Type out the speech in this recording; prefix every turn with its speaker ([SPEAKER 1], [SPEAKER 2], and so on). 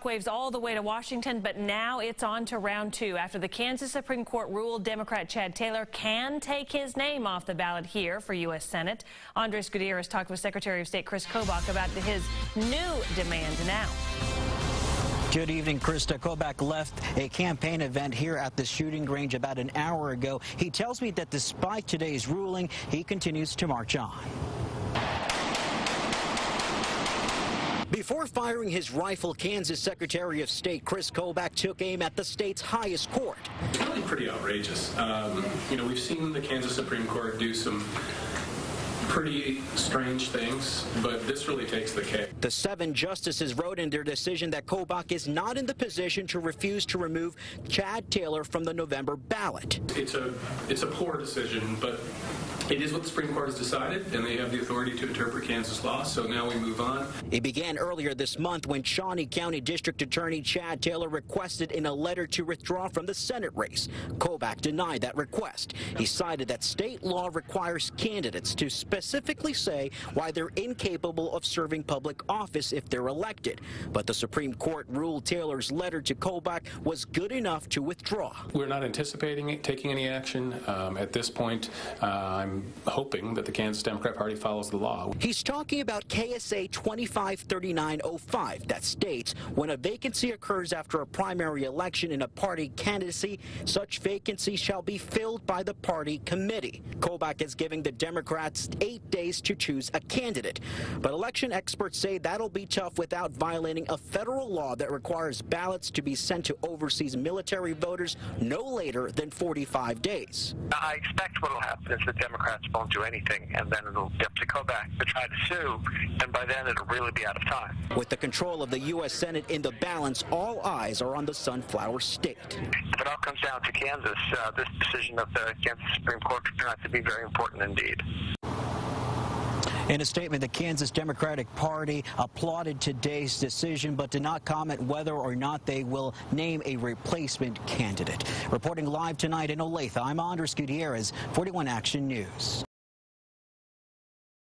[SPEAKER 1] Waves all the way to Washington, but now it's on to round two. After the Kansas Supreme Court ruled Democrat Chad Taylor can take his name off the ballot here for U.S. Senate, Andres Gutierrez talked with Secretary of State Kris Kobach about his new demand now.
[SPEAKER 2] Good evening, Krista. Kobach left a campaign event here at the shooting range about an hour ago. He tells me that despite today's ruling, he continues to march on. Before firing his rifle, Kansas Secretary of State Kris Kobach took aim at the state's highest court.
[SPEAKER 3] It's really pretty outrageous. We've seen the Kansas Supreme Court do some pretty strange things, but this really takes the cake.
[SPEAKER 2] The 7 justices wrote in their decision that Kobach is not in the position to refuse to remove Chad Taylor from the November ballot.
[SPEAKER 3] It's a poor decision, but it is what the Supreme Court has decided, and they have the authority to interpret Kansas law, so now we move on.
[SPEAKER 2] It began earlier this month when Shawnee County District Attorney Chad Taylor requested in a letter to withdraw from the Senate race. Kobach denied that request. He cited that state law requires candidates to specifically say why they're incapable of serving public office if they're elected. But the Supreme Court ruled Taylor's letter to Kobach was good enough to withdraw.
[SPEAKER 3] We're not anticipating taking any action at this point. I'm hoping that the Kansas Democrat Party follows the law.
[SPEAKER 2] He's talking about KSA 253905 that states when a vacancy occurs after a primary election in a party candidacy, such vacancy shall be filled by the party committee. Kobach is giving the Democrats 8 days to choose a candidate. But election experts say that'll be tough without violating a federal law that requires ballots to be sent to overseas military voters no later than 45 days.
[SPEAKER 4] I expect what will happen is the Democrats won't do anything, and then it'll be up to Kobach to try to sue, and by then it'll really be out of time.
[SPEAKER 2] With the control of the U.S. Senate in the balance, all eyes are on the Sunflower State.
[SPEAKER 4] If it all comes down to Kansas, this decision of the Kansas Supreme Court could turn out to be very important indeed.
[SPEAKER 2] In a statement, the Kansas Democratic Party applauded today's decision, but did not comment whether or not they will name a replacement candidate. Reporting live tonight in Olathe, I'm Andres Gutierrez, 41 Action News.